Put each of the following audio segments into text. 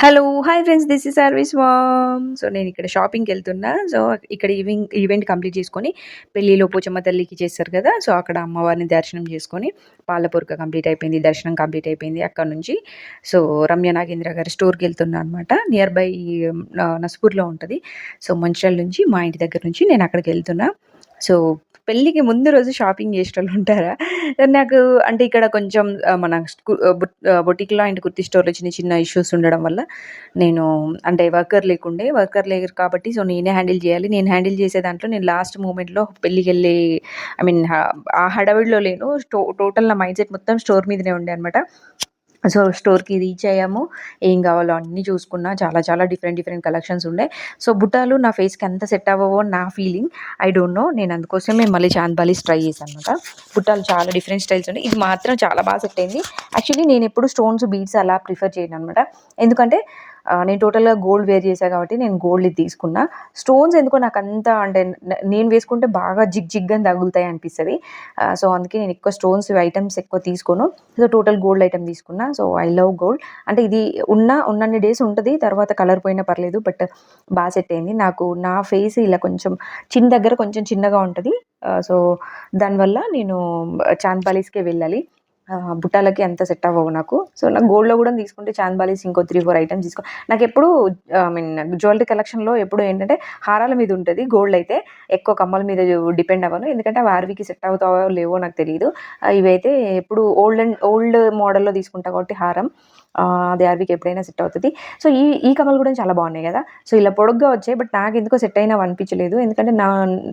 Hello! Hi friends. This is service mam. So, నేనిక్కడ షాపింగ్‌కెళ్తున్నా. So, ఇక్కడ ఈవెంట్ కంప్లీట్ చేసుకొని పెళ్ళిలో పోచమ్మ తల్లికి చేస్తారు కదా! సో, అక్కడ అమ్మవారిని దర్శనం చేసుకొని పాలపూరక కంప్లీట్ అయిపోయింది. దర్శనం కంప్లీట్ అయిపోయింది. అక్కడి నుంచి సో, రమ్య నాగేంద్ర గారి స్టోర్‌కెళ్తున్నా అనమాట. నియర్ బై నస్పూర్‌లో ఉంటది. సో, మంచిర్యాల నుంచి మా ఇంటి దగ్గర నుంచి నేనక్కడికెళ్తున్నా. సో, పెళ్ళికి ముందు రోజు షాపింగ్ చేసేటోళ్ళుంటారా? నాకు అంటే ఇక్కడ కొంచెం మన బొటిక్‌లో అండ్ కుర్తి స్టోర్‌లో చిన్న చిన్న ఇష్యూస్ ఉండడం వల్ల నేను అంటే వర్కర్ లేరు కాబట్టి సో, నేనే హ్యాండిల్ జేయాలి. నేను హ్యాండిల్ చేసే దాంట్లో నేను లాస్ట్ మూమెంట్‌లో పెళ్ళికెళ్ళి ఐ మీన్ ఆ హడావిడిలో లేను. టోటల్ నా మైండ్ సెట్ మొత్తం స్టోర్ మీదనే ఉండే అనమాట. సో, స్టోర్‌కి రీచ్ అయ్యాము. ఏం కావాలో అన్నీ చూసుకున్నా. చాలా చాలా డిఫరెంట్ డిఫరెంట్ కలెక్షన్స్ ఉండే. సో, బుట్టాలు నా ఫేస్‌కి అంత సెట్ అవ్వవో నా ఫీలింగ్. I don't know. నేను అందుకోసమే మళ్ళీ చాంద్ బాలీస్ ట్రై చేశాను అనమాట. బుట్టాలు చాలా డిఫరెంట్ స్టైల్స్ ఉన్నాయి. ఇది మాత్రం చాలా బాగా సెట్ అయింది. యాక్చువల్లీ నేనెప్పుడు స్టోన్స్, బీడ్స్ అలా ప్రిఫర్ చేయననమాట. ఎందుకంటే నేను టోటల్‌గా గోల్డ్ వేర్ చేశా కాబట్టి నేను గోల్డ్‌ది తీసుకున్నా. స్టోన్స్ ఎందుకో నాకంత అంటే నేను వేసుకుంటే బాగా జిగ్ అని తగులుతాయి అనిపిస్తది. సో, అందుకే నేను ఎక్కువ స్టోన్స్ ఐటెమ్స్ ఎక్కువ తీసుకోను. సో, టోటల్ గోల్డ్ ఐటెమ్ తీసుకున్నా. So, I love gold. అంటే ఇది ఉన్నన్ని డేస్ ఉంటది. తర్వాత కలర్ పోయినా పర్లేదు. బట్ సెట్ అయింది. నాకు నా ఫేస్ ఇలా కొంచెం దగ్గర కొంచెం చిన్నగా ఉంటది. సో, దానివల్ల నేను చాంద్ పాలిస్‌కే వెళ్ళాలి. బుట్టాలకి అంత సెట్ అవ్వవు నాకు. సో, నాకు గోల్డ్‌లో గూడా తీసుకుంటే చాంద్ బాలీస్ ఇంకో 3, 4 ఐటెమ్స్ నాకెప్పుడు ఐ మీన్ జ్యువెలరీ కలెక్షన్‌లో ఎప్పుడు ఏంటంటే హారాల మీద ఉంటది. గోల్డ్ అయితే ఎక్కువ కమ్మల మీద డిపెండ్ అవ్వను. ఎందుకంటే అవి ఆర్వీకి సెట్ అవుతావో లేవో నాకు తెలీదు. ఇవైతే ఎప్పుడు ఓల్డ్ మోడల్‌లో తీసుకుంటా కాబట్టి హారం అది ఆర్వీకి ఎప్పుడైనా సెట్ అవుతది. సో, ఈ ఈ కమ్మలు గూడా చాలా బాగున్నాయి గదా! సో, ఇలా పొడుగ్గా వచ్చాయి. బట్ నాకెందుకో సెట్ అయినవి అనిపించలేదు. ఎందుకంటే నా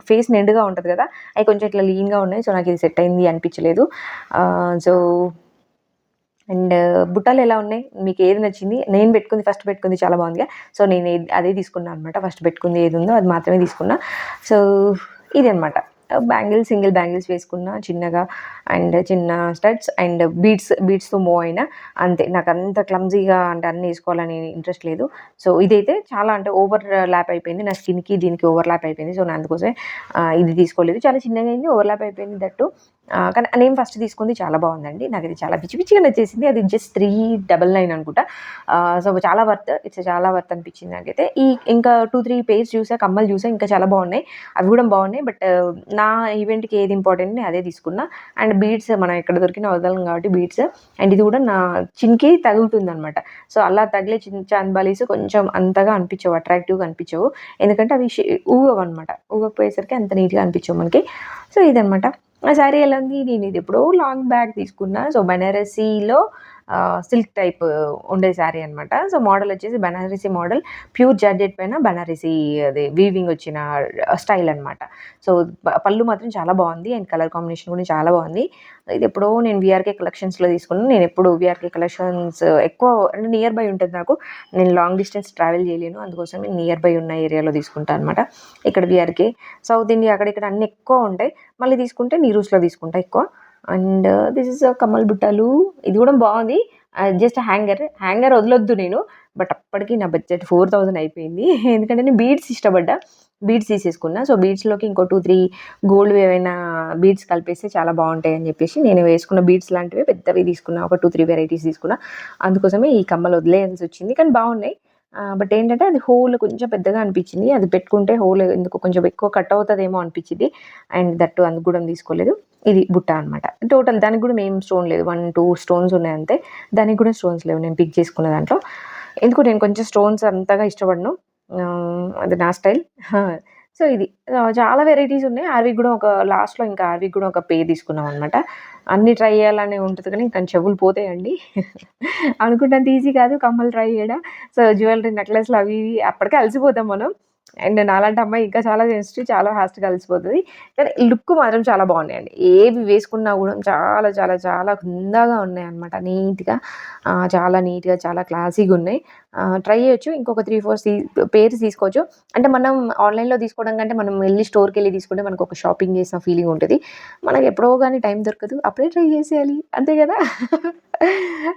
ఫేస్ నిండుగా ఉంటది గదా! అయి కొంచెం ఇట్లా లీన్‌గా ఉన్నాయి. సో, నాకిది సెట్ అయింది అనిపించలేదు. సో, అండ్ బుట్టాలెలా ఉన్నాయి? మీకేది నచ్చింది? నేను ఫస్ట్ పెట్టుకుంది చాలా బాగుందిగా. సో, నేను అదే తీసుకున్నా అనమాట. ఫస్ట్ పెట్టుకుంది ఏదుందో అది మాత్రమే తీసుకున్నా. సో, ఇదనమాట. సింగిల్ బ్యాంగిల్స్ వేసుకున్నా చిన్నగా అండ్ చిన్న స్టడ్స్ అండ్ బీడ్స్‌తో మూవ్ అయినా అంతే. నాకంత క్లమ్జీగా అంటే అన్నీ ఏసుకోవాలని ఇంట్రెస్ట్ లేదు. సో, ఇదైతే చాలా అంటే ఓవర్ ల్యాప్ అయిపోయింది. నా స్కిన్‌కి దీనికి ఓవర్ ల్యాప్ అయిపోయింది. సో, నేను అందుకోసమే ఇది తీసుకోలేదు. చాలా చిన్నగా అయింది. ఓవర్ ల్యాప్ అయిపోయింది దట్టు. కానీ నేను ఫస్ట్ తీసుకుంది చాలా బాగుందండి. నాకది చాలా పిచ్చి పిచ్చిగా నచ్చేసింది. అది జస్ట్ 399 అనుకుంటా. సో, చాలా వర్త్. చాలా వర్త్ అనిపించింది నాకైతే. ఇంకా 2, 3 పెయిర్స్ చూసా, కమ్మలు చూసా ఇంకా చాలా బాగున్నాయి. అవి కూడా బాగున్నాయి. బట్ నా ఈవెంట్‌కి ఏది ఇంపార్టెంట్ నేను అదే తీసుకున్నా. అండ్ బీడ్స్ మనం ఎక్కడ దొరికినా వదలం కాబట్టి బీడ్స్ అండ్ ఇది కూడా నా చిన్‌కి తగులుతుందనమాట. సో, అలా తగిలే చాంద్ బాలీస్ కొంచెం అంతగా అనిపించవు. అట్రాక్టివ్‌గా అనిపించవు. ఎందుకంటే అవి ఊగవనమాట. ఊగకపోయేసరికి అంత నీట్‌గా అనిపించవు మనకి. సో, ఇదనమాట. ఆ శారీ ఎలా ఉంది? నేనిది ఎప్పుడో లాంగ్ బ్యాక్ తీసుకున్నా. సో, బనారసీలో సిల్క్ టైప్ ఉండే శారీ అనమాట. సో, మోడల్ వచ్చేసి బనారసి మోడల్. ప్యూర్ జార్జెట్ పైన బనారసి అది వీవింగ్ వచ్చిన స్టైల్ అనమాట. సో, పళ్ళు మాత్రం చాలా బాగుంది. అండ్ కలర్ కాంబినేషన్ కూడా చాలా బాగుంది. ఇది ఎప్పుడో నేను వీఆర్‌కే కలెక్షన్స్‌లో తీసుకున్నాను. నేనెప్పుడు వీఆర్‌కే కలెక్షన్స్ ఎక్కువ అంటే నియర్ బై ఉంటది నాకు. నేను లాంగ్ డిస్టెన్స్ ట్రావెల్ చేయలేను. అందుకోసమే నియర్ బై ఉన్న ఏరియాలో తీసుకుంటా అనమాట. ఇక్కడ వీఆర్‌కే, సౌత్ ఇండియా అక్కడిక్కడ అన్నీ ఎక్కువ ఉంటాయి. మళ్ళీ తీసుకుంటే నీరూస్‌లో తీసుకుంటా ఎక్కువ. అండ్ దిస్ ఇస్ కమ్మల్ బుట్టాలు. ఇది కూడా బాగుంది. జస్ట్ హ్యాంగర్ వదలొద్దు నేను. బట్ అప్పటికి నా బడ్జెట్ 4000 అయిపోయింది. ఎందుకంటే నేను బీడ్స్ ఇష్టపడ్డా. బీడ్స్ తీసేసుకున్నా. సో, బీడ్స్‌లోకి ఇంకో 2, 3 గోల్డ్‌వి ఏవైనా బీడ్స్ కలిపేస్తే చాలా బాగుంటాయని చెప్పేసి నేను వేసుకున్న బీడ్స్ లాంటివి పెద్దవి తీసుకున్నా. ఒక 2, 3 వెరైటీస్ తీసుకున్నా. అందుకోసమే ఈ కమ్మలు వదిలేయాల్సొచ్చింది. కానీ బాగున్నాయి. బట్ ఏంటంటే అది హోల్ కొంచెం పెద్దగా అనిపించింది. అది పెట్టుకుంటే హోల్ ఎందుకో కొంచెం ఎక్కువ కట్ అవుతదేమో అనిపించింది. అండ్ దట్టు అందుకు కూడా తీసుకోలేదు. ఇది బుట్ట అనమాట. టోటల్ దానికి కూడా ఏం స్టోన్ లేదు. 1, 2 స్టోన్స్ ఉన్నాయి అంతే. దానికి కూడా స్టోన్స్ లేవు నేను పిక్ చేసుకున్న దాంట్లో. ఎందుకో నేను కొంచెం స్టోన్స్ అంతగా ఇష్టపడను. అది నా స్టైల్. సో, ఇది చాలా వెరైటీస్ ఉన్నాయి. ఆర్వీకి కూడా ఒక పెయిర్ తీసుకున్నాం అనమాట. అన్నీ ట్రై చేయాలని ఉంటది కానీ కానీ చెవులు పోతాయండి. అనుకున్నంత ఈజీ కాదు కమ్మలు ట్రై చేయడం. సో, జ్యువెలరీ నెక్లెస్‌లు అవి ఇవి అప్పటికే అలసిపోతాం మనం. అండ్ నాలాంటి అమ్మాయి ఇంకా చాలా సెన్సిటివ్, చాలా ఫాస్ట్‌గా అలసిపోతది. కానీ లుక్ మాత్రం చాలా బాగున్నాయండి. ఏవి వేసుకున్నా కూడా చాలా చాలా చాలా హుందాగా ఉన్నాయన్నమాట. చాలా నీట్‌గా చాలా క్లాసీగా ఉన్నాయి. ట్రై చేయొచ్చు. ఇంకొక 3, 4 పెయిర్స్ తీసుకోవచ్చు. అంటే మనం ఆన్‌లైన్‌లో తీసుకోవడం కంటే మనం వెళ్లి స్టోర్‌కెళ్ళి తీసుకుంటే మనకొక షాపింగ్ చేసిన ఫీలింగ్ ఉంటది. మనకు ఎప్పుడో గాని టైం దొరకదు. అప్పుడే ట్రై చేసేయాలి. అంతే కదా!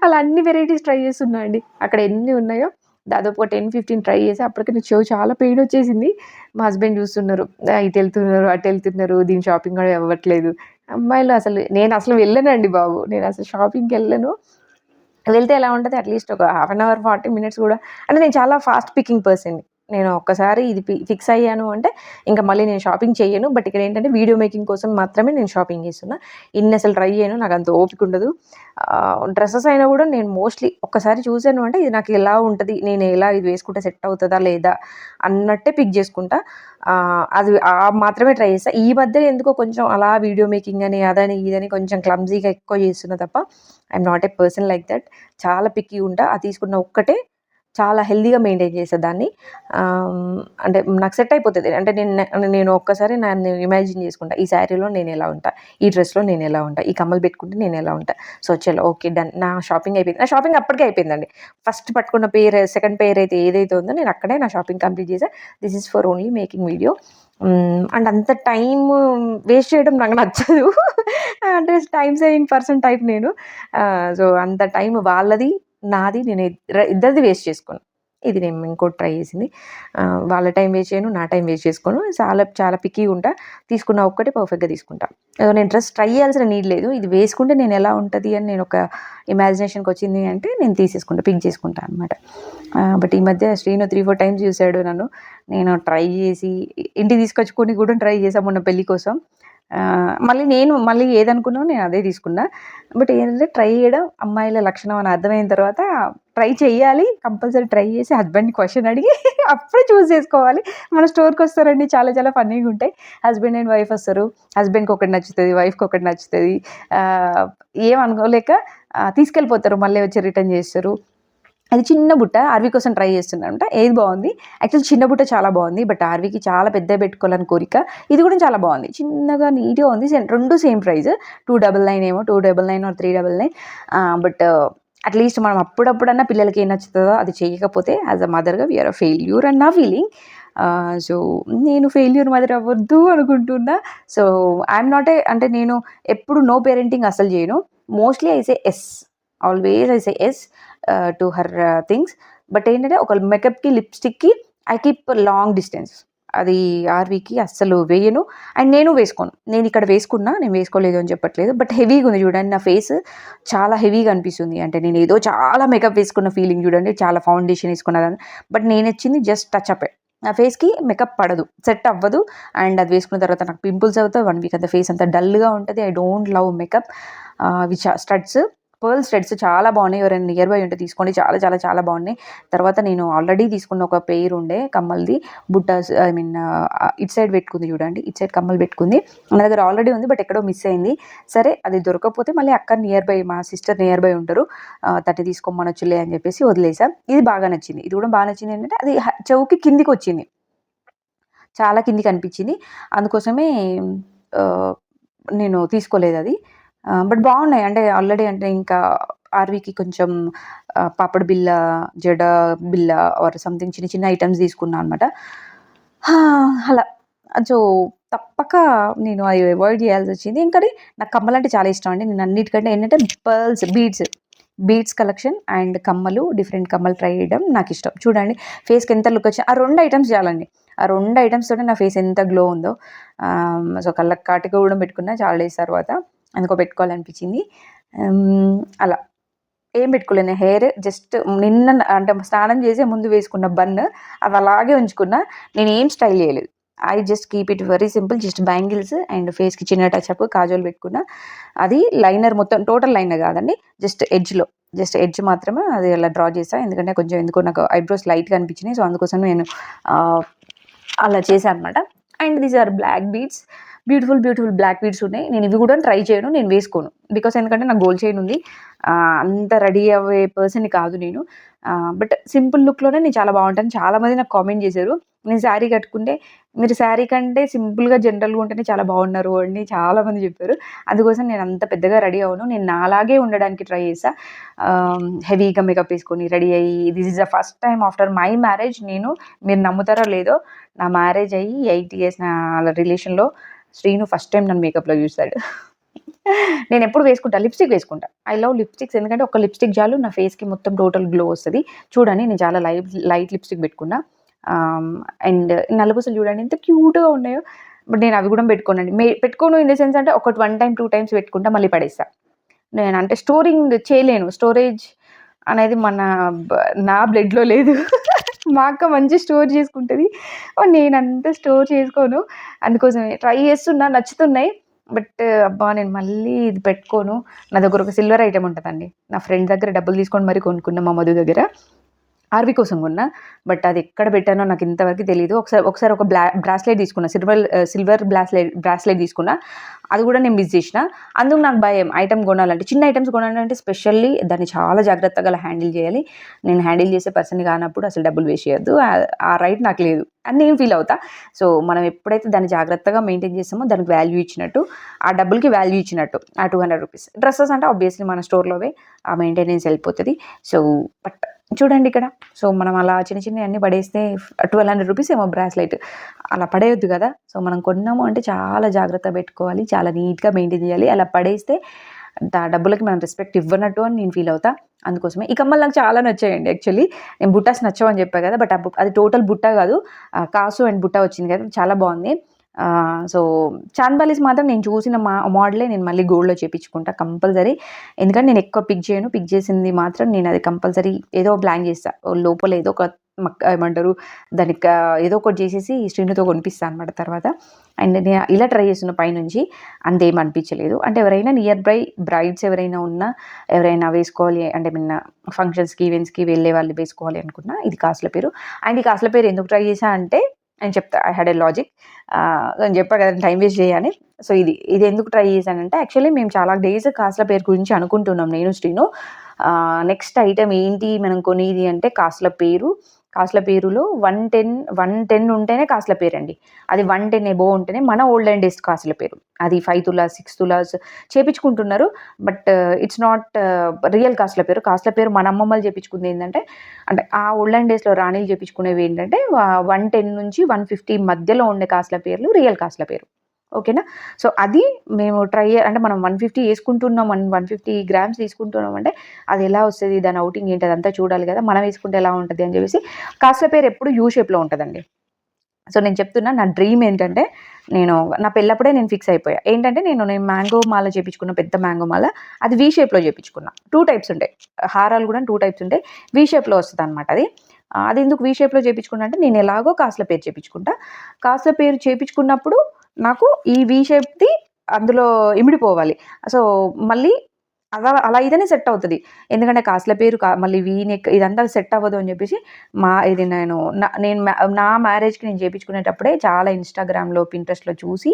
అలా అన్ని వెరైటీస్ ట్రై చేస్తున్నా అండి. అక్కడ ఎన్ని ఉన్నాయో దాదాపు ఒక 10, 15 ట్రై చేశా. అప్పటికి నా చెవి చాలా పెయిన్ వచ్చేసింది. మా హస్బెండ్ చూస్తున్నారు. ఇటెళ్తున్నారు, అటెళ్తున్నారు. దీని షాపింగ్ కూడా అవ్వట్లేదు. అమ్మాయిలు నేనసలు వెళ్ళనండి బాబు. నేనసలు షాపింగ్‌కెళ్ళను. వెళ్తే ఎలా ఉంటది అట్‌లీస్ట్ ఒక హాఫ్ అన్ అవర్, 40 మినిట్స్ గూడా అంటే నేను చాలా ఫాస్ట్ పికింగ్ పర్సన్‌ని. నేను ఒక్కసారి ఇది ఫిక్స్ అయ్యాను అంటే ఇంక మళ్ళీ నేను షాపింగ్ చెయ్యను. బట్ ఇక్కడేంటంటే వీడియో మేకింగ్ కోసం మాత్రమే నేను షాపింగ్ చేస్తున్నా. ఇన్నసలు ట్రై చేయను. నాకంత ఓపిక ఉండదు. డ్రెసెస్ అయినా గూడా నేను మోస్ట్‌లీ ఒక్కసారి చూసాను అంటే ఇది నాకు ఎలా ఉంటది? నేను ఎలా ఇది వేసుకుంటే సెట్ అవుతదా? లేదా? అన్నట్టే పిక్ జేసుకుంటా. అది మాత్రమే ట్రై చేస్తా. ఈ మధ్య ఎందుకో కొంచెం అలా వీడియో మేకింగ్ అని, అదని, ఇదని కొంచెం క్లమ్జీగా ఎక్కువ చేస్తున్నా తప్ప I'm not a person like that. చాలా పిక్కీ ఉంటా. అది తీసుకున్న ఒక్కటే చాలా హెల్తీగా మెయింటైన్ చేసా దాన్ని. అంటే నాకు సెట్ అయిపోతది. అంటే నేను ఒక్కసారి నన్ను ఇమాజిన్ చేసుకుంటా. ఈ శారీలో నేనెలా ఉంటా? ఈ డ్రెస్‌లో నేనెలా ఉంటా? ఈ కమ్మలు పెట్టుకుంటే నేనెలా ఉంటా? సో, చలో ఓకే డన్. నా షాపింగ్ అయిపోయింది. నా షాపింగ్ అప్పటికే అయిపోయిందండి. ఫస్ట్ పట్టుకున్న పెయిర్, సెకండ్ పెయిర్ అయితే ఏదైతే ఉందో నేను అక్కడే నా షాపింగ్ కంప్లీట్ చేశా. This is for only making video. And అంత టైము వేస్ట్ చేయడం నాకు నచ్చదు. అంటే టైమ్ సేవింగ్ పర్సన్ టైప్ నేను. సో, అంత టైం వాళ్ళది, నాది నేను ఇద్దరిది వేస్ట్ చేసుకోను. ఇది నేను ఇంకోటి ట్రై చేసింది. వాళ్ళ టైం వేస్ట్ చేయను. నా టైం వేస్ట్ చేసుకోను. చాలా చాలా పిక్కీగా ఉంటా. తీసుకున్న ఒక్కటే పర్ఫెక్ట్‌గా తీసుకుంటా. నేను డ్రెస్ ట్రై చేయాల్సిన నీడ్ లేదు. ఇది వేసుకుంటే నేను ఎలా ఉంటది అని నేను ఒక ఇమాజినేషన్‌కొచ్చింది అంటే నేను తీసేసుకుంటా. పిక్ చేసుకుంటా అనమాట. బట్ ఈ మధ్య శ్రీను 3, 4 టైమ్స్ చూసాడు నన్ను. నేను ట్రై చేసి ఇంటికి తీసుకొచ్చుకొని కూడా ట్రై చేశా మొన్న పెళ్లి కోసం. మళ్ళీ ఏదనుకున్నానో నేను అదే తీసుకున్నా. బట్ ఏంటంటే ట్రై చేయడం అమ్మాయిల లక్షణం అని అర్థమైన తర్వాత ట్రై చేయాలి. కంపల్సరీ ట్రై చేసి హస్బెండ్‌ని క్వెషన్ అడిగి అప్పుడే చూజ్ చేసుకోవాలి. మన స్టోర్‌కొస్తారండి చాలా చాలా ఫన్నీగుంటాయి. హస్బెండ్ అండ్ వైఫ్ వస్తారు. హస్బెండ్‌కి ఒకటి నచ్చుతది. వైఫ్‌కి ఒకటి నచ్చుతది. ఏమనుకోలేక తీసుకెళ్ళిపోతారు. మళ్ళీ వచ్చి రిటర్న్ చేస్తారు. అది చిన్న బుట్ట. ఆర్వి కోసం ట్రై చేస్తున్నానంట. ఏది బావుంది. యాక్చువల్లీ చిన్న బుట్ట చాలా బావుంది. బట్ ఆర్వికి చాలా పెద్దది పెట్టుకోవాలని కోరిక. ఇది కూడా చాలా బావుంది. చిన్నగా నీట్‌గా ఉంది. 2 సేమ్ ప్రైస్. 299 ఏమో 299 ఆర్ 399. బట్ అట్‌లీస్ట్ మనం అప్పుడప్పుడన్నా పిల్లలకి ఏం నచ్చుతదో అది చేయకపోతే యాస్ ఎ మదర్‌గా వి ఆర్ ఎ ఫెయిల్యూర్ అని నా ఫీలింగ్. సో, నేను ఫెయిల్యూర్ మదర్ అవ్వద్దు అనుకుంటున్నా. సో, ఐయామ్ నాట్ అంటే నేను ఎప్పుడు నో పేరెంటింగ్ అస్సలు చేయను. Mostly I say yes. Always I say yes to her things. But ఏంటంటే ఒక మేకప్‌కి, లిప్‌స్టిక్‌కి ఐ కీప్ లాంగ్ డిస్టెన్స్. అది ఆర్వీకి అస్సలు వేయను. అండ్ నేను వేసుకోను. నేనిక్కడ వేసుకున్నా, నేను వేసుకోలేదు అని చెప్పట్లేదు. బట్ హెవీగా ఉంది చూడండి. నా ఫేస్ చాలా హెవీగా అనిపిస్తుంది. అంటే నేనేదో చాలా మేకప్ వేసుకున్న ఫీలింగ్ చూడండి. చాలా ఫౌండేషన్ ఏసుకున్నా గాని. బట్ నేనిచ్చింది జస్ట్ టచ్ అప్పే. నా ఫేస్‌కి మేకప్ పడదు. సెట్ అవ్వదు. అండ్ అది వేసుకున్న తర్వాత నాకు పింపుల్స్ అవుతాయి. 1 వీక్ అంతా ఫేస్ అంతా డల్‌గా ఉంటది. I don't love makeup. అవి స్టడ్స్, పర్ల్ స్టడ్స్ చాలా బాగున్నాయి. ఎవరైనా నియర్ బై ఉంటే తీసుకోండి. చాలా చాలా చాలా బాగున్నాయి. తర్వాత నేను ఆల్రెడీ తీసుకున్న ఒక పెయిర్ ఉండే కమ్మలది. బుట్టాస్ ఐ మీన్ ఇటు సైడ్ పెట్టుకుంది చూడండి. ఇటు సైడ్ కమ్మలు పెట్టుకుంది. నా దగ్గర ఆల్రెడీ ఉంది. బట్ ఎక్కడో మిస్ అయింది. సరే అది దొరకకపోతే మళ్ళీ అక్క నియర్ బై మా సిస్టర్ నియర్ బై ఉంటారు. 30 తీసుకోమనొచ్చులే అని చెప్పేసి వదిలేసా. ఇది బాగా నచ్చింది. ఇది కూడా బాగా నచ్చింది ఏంటంటే అది చెవుకి కిందికొచ్చింది. చాలా కిందికనిపించింది. అందుకోసమే ఆహ్, నేను తీసుకోలేదది. బట్ బావున్నాయి. అంటే ఆల్రెడీ అంటే ఇంకా ఆర్వీకి కొంచెం పాపడ్ బిళ్ళ, జడ బిళ్ళ ఆర్ సంథింగ్ చిన్న చిన్న ఐటెమ్స్ తీసుకున్నా అనమాట. అలా. సో, తప్పక నేను అవి అవాయిడ్ చేయాల్సొచ్చింది. ఇంకోటి నాకు కమ్మలంటే చాలా ఇష్టం అండి. నేను అన్నిటికంటే ఏంటంటే పర్ల్స్, బీడ్స్ కలెక్షన్ అండ్ కమ్మలు, డిఫరెంట్ కమ్మలు ట్రై చేయడం నాకిష్టం. చూడండి ఫేస్‌కి ఎంత లుక్ వచ్చింది. ఆ 2 ఐటెమ్స్ చాలండి. ఆ 2 ఐటెమ్స్ తోటి నా ఫేస్ ఎంత గ్లో ఉందో. సో, కళ్ళకి కాటుక కూడా పెట్టుకున్నా చాలా డేస్ తర్వాత. ఎందుకో పెట్టుకోవాలనిపించింది. అలా. ఏం పెట్టుకోలే. నేను హెయిర్ జస్ట్ అంటే స్నానం చేసే ముందు వేసుకున్న అది అలాగే ఉంచుకున్నా. నేనేం స్టైల్ చేయలేదు. I just keep it very simple. Just bangles and ఫేస్‌కి చిన్న టచప్ కాజోల్ పెట్టుకున్నా. అది లైనర్ మొత్తం టోటల్ లైనర్ కాదండి. జస్ట్ ఎడ్జ్ మాత్రమే అది అలా డ్రా చేశా. ఎందుకంటే కొంచెం ఎందుకో నాకు ఐబ్రోస్ లైట్‌గా అనిపించినాయి. సో, అందుకోసం నేను ఆహ్, అలా చేశా అనమాట. And these are black beads. Beautiful black beads ఉన్నాయి. నేను ఇవి కూడా ట్రై చేయను. నేను వేసుకోను. బికాజ్ ఎందుకంటే నాకు గోల్డ్ చైన్ ఉంది. అంత రెడీ అవ్వే పర్సన్‌ని కాదు నేను. బట్ సింపుల్ లుక్‌లోనే నేను చాలా బాగుంటాను. చాలామంది నాకు కామెంట్ చేశారు. నేను శారీ కట్టుకుంటే, "మీరు శారీ కంటే సింపుల్‌గా జనరల్‌గా ఉంటేనే చాలా బాగున్నారు" అని చాలామంది చెప్పారు. అందుకోసం నేను అంత పెద్దగా రెడీ అవ్వను. నేను నాలాగే ఉండడానికి ట్రై చేశా. హెవీగా మేకప్ వేసుకొని రెడీ అయ్యి this is the first time after my marriage మీరు నమ్ముతారో లేదో నా మ్యారేజ్ అయ్యి 8 ఇయర్స్ నా రిలేషన్‌లో శ్రీను ఫస్ట్ టైమ్ నన్ను మేకప్‌లో చూసాడు. నేనెప్పుడు వేసుకుంటా. లిప్‌స్టిక్ వేసుకుంటా. ఐ లవ్ లిప్‌స్టిక్స్ ఎందుకంటే ఒక లిప్‌స్టిక్ చాలు నా ఫేస్‌కి మొత్తం టోటల్ గ్లో వస్తది. చూడండి నేను చాలా లైట్ లిప్‌స్టిక్ పెట్టుకున్నా. అండ్ నల్లపూసలు చూడండి ఎంత క్యూట్‌గా ఉన్నాయో. బట్ నేను అవి కూడా పెట్టుకోనండి. పెట్టుకోను ఇన్ ద సెన్స్ అంటే ఒకటి 1 టైమ్, 2 టైమ్స్ పెట్టుకుంటా మళ్ళీ పడేస్తా. నేనంటే స్టోరింగ్ చేయలేను. స్టోరేజ్ అనేది నా బ్లడ్‌లో లేదు. మా అక్క మంచిగా స్టోర్ చేసుకుంటది. నేనంత స్టోర్ చేసుకోను. అందుకోసమే ట్రై చేస్తున్నా, నచ్చుతున్నాయి. బట్ అబ్బా! నేను మళ్ళీ ఇది పెట్టుకోను. నా దగ్గర ఒక సిల్వర్ ఐటెమ్ ఉంటదండి. నా ఫ్రెండ్ దగ్గర డబ్బులు తీసుకొని మరి కొనుక్కున్నా మా మధు దగ్గర. ఆర్‌వి కోసం కొన్నా. బట్ అది ఎక్కడ పెట్టానో నాకు ఇంతవరకు తెలీదు. ఒకసారి ఒక బ్రాస్లెట్ తీసుకున్నా. సిల్వర్ బ్రాస్లెట్ తీసుకున్నా. అది కూడా నేను మిస్ చేసిన. అందుకు నాకు భయం ఐటెమ్ కొనాలంటే. చిన్న ఐటెమ్స్ కొనాలంటే స్పెషల్లీ దాన్ని చాలా జాగ్రత్తగా హ్యాండిల్ చేయాలి. నేను హ్యాండిల్ చేసే పర్సన్ కానప్పుడు అసలు డబ్బులు వేస్ట్ చేయొద్దు. ఆ రైట్ నాకు లేదు అని నేను ఫీల్ అవుతా. సో, మనం ఎప్పుడైతే దాన్ని జాగ్రత్తగా మెయింటైన్ చేస్తామో దానికి వాల్యూ ఇచ్చినట్టు, ఆ డబ్బులకి వాల్యూ ఇచ్చినట్టు. ఆ రూ. 200 డ్రెసెస్ అంటే ఆబ్వియస్లీ మన స్టోర్‌లోవే ఆ మెయింటెనెన్స్ వెళ్ళిపోతది. సో, బట్ చూడండి ఇక్కడ. సో, మనం అలా చిన్న చిన్నయి అన్నీ పడేస్తే రూ. 1200 ఏమో బ్రాస్లెట్. అలా పడేయొద్దు కదా! సో, మనం కొన్నాము అంటే చాలా జాగ్రత్తగా పెట్టుకోవాలి. చాలా నీట్‌గా మెయింటైన్ చేయాలి. అలా పడేస్తే డబ్బులకి మనం రెస్పెక్ట్ ఇవ్వనట్టు అని నేను ఫీల్ అవుతా. అందుకోసమే ఈ కమ్మలు నాకు చాలా నచ్చాయండి యాక్చువల్లీ. నేను బుట్టాస్ నచ్చవని చెప్పా కదా! బట్ అది టోటల్ బుట్ట కాదు. కాసు అండ్ బుట్ట వచ్చింది కదా! చాలా బావుంది. సో, చాంద్ బాలీస్ మాత్రం నేను చూసిన మోడలే నేను మళ్ళీ గోల్డ్‌లో చేపించుకుంటా కంపల్సరీ. ఎందుకంటే నేను ఎక్కువ పిక్ చేయను. పిక్ చేసింది మాత్రం నేను అది కంపల్సరీ ఏదో ప్లాన్ చేస్తా. లోపల ఏదో ఒక ఏమంటారు దానికి ఏదో ఒకటి చేసేసి శ్రీనుతో కొనిపిస్తా అనమాట తర్వాత. అండ్ నేను ఇలా ట్రై చేస్తున్నా పైనుంచి. అంతేం అనిపించలేదు. అంటే ఎవరైనా నియర్ బై బ్రైడ్స్ ఎవరైనా ఉన్నా, ఎవరైనా వేసుకోవాలి అంటే ఫంక్షన్స్‌కి, ఈవెంట్స్‌కి వెళ్ళే వాళ్ళు వేసుకోవాలి అనుకున్నా ఇది కాసుల పేరు. అండ్ ఈ కాసుల పేరు ఎందుకు ట్రై చేశా అంటే నేను చెప్తా. I had a logic. నేను చెప్పా కదా! టైం వేస్ట్ చేయని. సో, ఇది ఎందుకు ట్రై చేశానంటే యాక్చువల్లీ మేము చాలా డేస్ కాసుల పేరు గురించి అనుకుంటున్నాం నేను, శ్రీను. నెక్స్ట్ ఐటెమ్ ఏంటి మనం కొనేది అంటే కాసుల పేరులో 110 ఉంటేనే కాసుల పేరండి. అది 110 ఎబోవ్ ఉంటేనే మన ఓల్డెన్ డేస్ కాసుల పేరు. అది 5 తులాస్, 6 తులాస్ చేపించుకుంటున్నారు. బట్ ఇట్స్ నాట్ రియల్ కాసుల పేరు. కాసుల పేరు మన అమ్మమ్మలు చేపించుకుంది ఏంటంటే అంటే ఆ ఓల్డెన్ డేస్‌లో రాణీలు చేపించుకునేవి ఏంటంటే 110 నుంచి 150 మధ్యలో ఉండే కాసుల పేర్లు రియల్ కాసుల పేరు. ఓకేనా? సో, అది మేము అంటే మనం 150 యేసుకుంటున్నాం 150 గ్రామ్స్ తీసుకుంటున్నాం అంటే అది ఎలా వస్తది? దాని ఔటింగ్ ఏంటి? అదంతా చూడాలి గదా! మనం యేసుకుంటే ఎలా ఉంటది అని జెప్పేసి కాసుల పేరు ఎప్పుడు యూ షేప్‌లో ఉంటదండి. సో, నేను చెప్తున్నా నా డ్రీమ్ ఏంటంటే నా పెళ్ళప్పుడే నేను ఫిక్స్ అయిపోయా. ఏంటంటే నేను మ్యాంగో మాల చేపించుకున్న పెద్ద మ్యాంగో మాల. అది వి షేప్‌లో చేపించుకున్నా. 2 టైప్స్ ఉంటాయి. హారాలు గూడా 2 టైప్స్ ఉంటాయి. వి షేప్‌లో వస్తదనమాట అది. అదెందుకు వి షేప్‌లో చేపించుకున్నా అంటే నేను ఎలాగో కాసుల పేరు చేపించుకుంటా. కాసుల పేరు చేపించుకున్నప్పుడు నాకు ఈ వి షేప్‌ది అందులో ఇమిడిపోవాలి. సో, మళ్ళీ అలా అయితేనే సెట్ అవుతది. ఎందుకంటే కాసుల పేరు మళ్ళీ వి నెక్ ఇదంతా సెట్ అవ్వదు అని చెప్పేసి ఇది నా మ్యారేజ్‌కి నేను చేపించుకునేటప్పుడే చాలా ఇన్‌స్టాగ్రామ్‌లో, పింట్రెస్ట్‌లో చూసి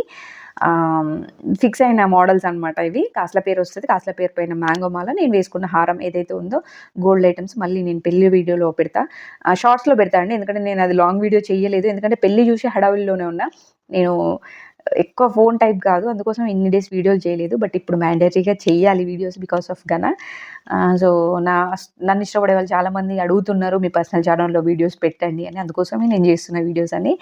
ఫిక్స్ అయిన మోడల్స్ అనమాట ఇవి. కాసుల పేరు వస్తది. కాసుల పేరు పైన మ్యాంగో మాల, నేను వేసుకున్న హారం ఏదైతే ఉందో గోల్డ్ ఐటెమ్స్ మళ్ళీ నేను పెళ్లి వీడియోలో పెడతా. షార్ట్స్‌లో పెడతా అండి. ఎందుకంటే నేను అది లాంగ్ వీడియో చేయలేదు. ఎందుకంటే పెళ్లి చూసి హడావిడిలోనే ఉన్నా. నేను ఎక్కువ ఫోన్ టైప్ కాదు. అందుకోసం ఇన్ని డేస్ వీడియోలు చేయలేదు. బట్ ఇప్పుడు మ్యాండేటరీగా చెయ్యాలి వీడియోస్ బికాస్ ఆఫ్ ఘన. సో, నన్ను ఇష్టపడే వాళ్ళు చాలామంది అడుగుతున్నారు. మీ పర్సనల్ ఛానెల్‌లో వీడియోస్ పెట్టండి అని. అందుకోసమే నేను చేస్తున్న వీడియోస్ అన్ని.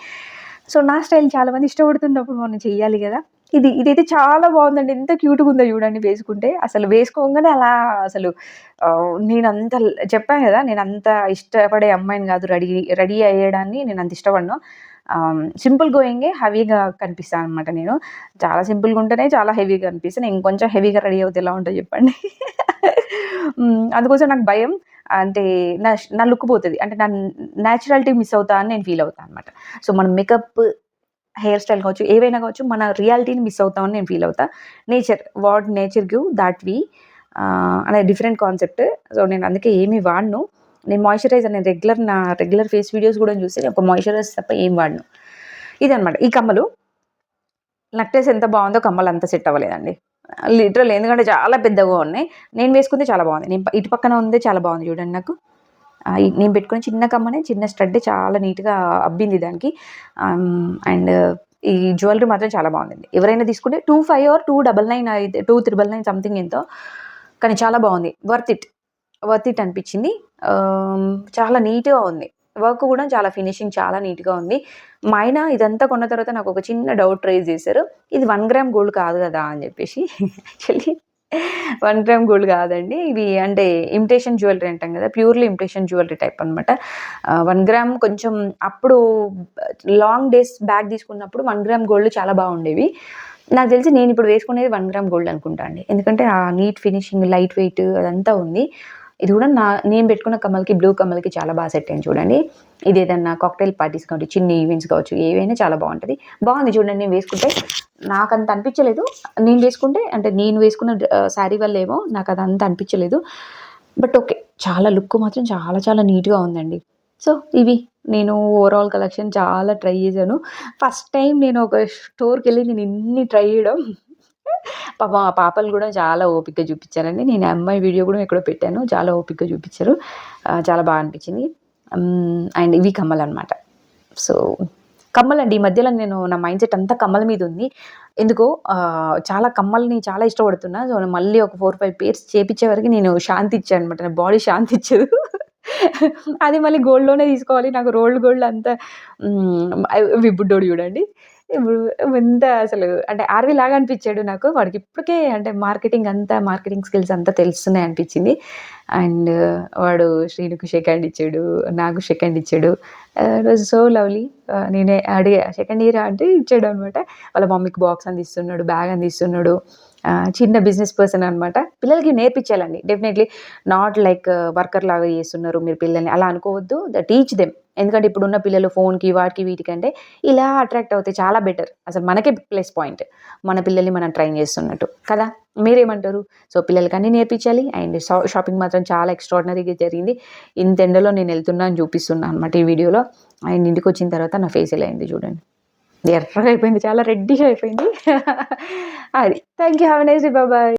సో, నా స్టైల్ చాలామంది ఇష్టపడుతున్నప్పుడు మనం చెయ్యాలి గదా! ఇదైతే చాలా బావుందండి. ఎంత క్యూట్‌గా ఉందో చూడండి వేసుకుంటే. అసలు వేసుకోంగానే అలా అసలు నేనంత చెప్పాను గదా! నేనంత ఇష్టపడే అమ్మాయిని గాదు. రెడీ అయ్యడాన్ని నేనంత ఇష్టపడను. సింపుల్ గోయింగే హెవీగా కనిపిస్తాననమాట నేను. చాలా సింపుల్‌గా ఉంటేనే చాలా హెవీగా కనిపిస్తా. నేను ఇంకొంచెం హెవీగా రెడీ అవుతే ఎలా ఉంటదో చెప్పండి. అందుకోసం నాకు భయం. అంటే నా లుక్ పోతది. అంటే నా నేచురాలిటీ మిస్ అవుతా అని నేను ఫీల్ అవుతా అనమాట. సో, మనం మేకప్, హెయిర్ స్టైల్ కావచ్చు, ఏవైనా కావచ్చు మన రియాలిటీని మిస్ అవుతామని నేను ఫీల్ అవుతా. What nature give thought we అనేది డిఫరెంట్ కాన్సెప్ట్. సో, నేను అందుకే ఏమి వాడను. నేను నా రెగ్యులర్ ఫేస్ వీడియోస్ గూడా చూస్తే నేను ఒక మాయిశ్చరైజర్ తప్ప ఏం వాడను. ఇదనమాట. ఈ కమ్మలు నెక్లెస్ ఎంత బావుందో కమ్మలు అంత సెట్ అవ్వలేదండి. లిటరల్లీ ఎందుకంటే చాలా పెద్దగా ఉన్నాయి. నేను వేసుకుంది చాలా బావుంది. ఇటు పక్కన ఉంది చాలా బావుంది చూడండి నాకు. నేను పెట్టుకున్న చిన్న కమ్మనే చిన్న స్టడ్ చాలా నీట్‌గా అబ్బింది దానికి. అండ్ ఈ జ్యువెలరీ మాత్రం చాలా బావుందండి. ఎవరైనా తీసుకుంటే 25 ఆర్ 299 అయితే 2399 సంథింగ్ ఎంతో. కానీ చాలా బావుంది. వర్త్ ఇట్ అనిపించింది. చాలా నీట్‌గా ఉంది. వర్క్ కూడా చాలా ఫినిషింగ్ చాలా నీట్‌గా ఉంది. మా ఆయన ఇదంతా కొన్న తర్వాత నాకు ఒక చిన్న డౌట్ రైజ్ చేశారు. ఇది 1 గ్రామ్ గోల్డ్ కాదు కదా! అని చెప్పేసి. యాక్చువల్లీ 1 గ్రామ్ గోల్డ్ కాదండి. ఇది అంటే ఇమిటేషన్ జ్యువెలరీ అంటాం కదా! ప్యూర్‌లీ ఇమిటేషన్ జ్యువెలరీ టైప్ అనమాట. 1 గ్రామ్ కొంచెం అప్పుడు లాంగ్ డేస్ బ్యాక్ తీసుకున్నప్పుడు 1 గ్రామ్ గోల్డ్ చాలా బాగుండేవి. నాకు తెలిసి నేను ఇప్పుడు వేసుకునేది 1 గ్రామ్ గోల్డ్ అనుకుంటా అండి. ఎందుకంటే ఆ నీట్ ఫినిషింగ్, లైట్ వెయిట్ అదంతా ఉంది. ఇది కూడా నేను పెట్టుకున్న కమ్మలకి, బ్లూ కమ్మలకి చాలా బాగా సెట్ అయింది చూడండి. ఇది ఏదన్నా కాక్టైల్ పార్టీస్ కావచ్చు, చిన్న ఈవెంట్స్ కావచ్చు, ఏవైనా చాలా బాగుంటుంది. బాగుంది చూడండి. నేను వేసుకుంటే నాకంత అనిపించలేదు. నేను వేసుకుంటే అంటే నేను వేసుకున్న శారీ వల్ల ఏమో నాకు అదంత అనిపించలేదు. బట్ ఓకే, చాలా లుక్ మాత్రం చాలా చాలా నీట్గా ఉందండి. సో ఇవి నేను ఓవరాల్ కలెక్షన్ చాలా ట్రై చేశాను. ఫస్ట్ టైం నేను ఒక స్టోర్కి వెళ్ళి నేను ఇన్ని ట్రై చేయడం. పాపం ఆ పాపలు కూడా చాలా ఓపికగా చూపించారండి. నేను ఆ అమ్మాయి వీడియో కూడా ఎక్కడో పెట్టాను. చాలా ఓపికగా చూపించారు. చాలా బాగా అనిపించింది. అండ్ ఇవి కమ్మలనమాట. సో కమ్మలండి. ఈ మధ్యలో నేను నా మైండ్ సెట్ అంతా కమ్మల మీద ఉంది. ఎందుకో చాలా కమ్మల్ని చాలా ఇష్టపడుతున్నా. సో మళ్ళీ ఒక 4, 5 పేర్స్ చేపించే వరకు నేను శాంతి ఇచ్చాను అనమాట. నా బాడీ శాంతి ఇచ్చదు. అది మళ్ళీ గోల్డ్‌లోనే తీసుకోవాలి. నాకు రోల్డ్ గోల్డ్ అంతా బుడ్డోడు చూడండి. ఇప్పుడు ఎంత అసలు అంటే ఆర్‌వి లాగా అనిపించాడు నాకు. వాడికి ఇప్పటికే అంటే మార్కెటింగ్ స్కిల్స్ అంతా తెలుస్తున్నాయి అనిపించింది. అండ్ వాడు శ్రీనుకి షేక్ హ్యాండ్ ఇచ్చాడు. నాకు షేక్ హ్యాండ్ ఇచ్చాడు. It was so lovely. నేనే అడిగా షేక్ హ్యాండ్ ఇయ్యరా అంటే ఇచ్చాడనమాట. వాళ్ళ మమ్మీకి బాక్స్ అందిస్తున్నాడు, బ్యాగ్ అందిస్తున్నాడు. చిన్న బిజినెస్ పర్సన్ అనమాట. పిల్లలకి నేర్పించాలండి డెఫినెట్‌లీ. నాట్ లైక్ వర్కర్ లాగా చేస్తున్నారు మీరు పిల్లల్ని అలా అనుకోవద్దు. Teach them. ఎందుకంటే ఇప్పుడున్న పిల్లలు ఫోన్‌కి, వాటికి, వీటికంటే ఇలా అట్రాక్ట్ అవుతే చాలా బెటర్. అసలు మనకే ప్లస్ పాయింట్. మన పిల్లల్ని మనం ట్రైన్ చేస్తున్నట్టు కదా! మీరేమంటారు? సో పిల్లలకి అన్నీ నేర్పించాలి. అండ్ షాపింగ్ మాత్రం చాలా ఎక్స్ట్రార్డినరీగా జరిగింది. ఇంత ఎండలో నేను వెళ్తున్నా అని చూపిస్తున్నా అనమాట ఈ వీడియోలో. అండ్ ఇంటికొచ్చిన తర్వాత నా ఫేస్ ఎలా అయింది చూడండి. ఎర్రగా అయిపోయింది. చాలా రెడ్డిష్‌గా అయిపోయింది. అది. Thank you. Have a nice day. Bye.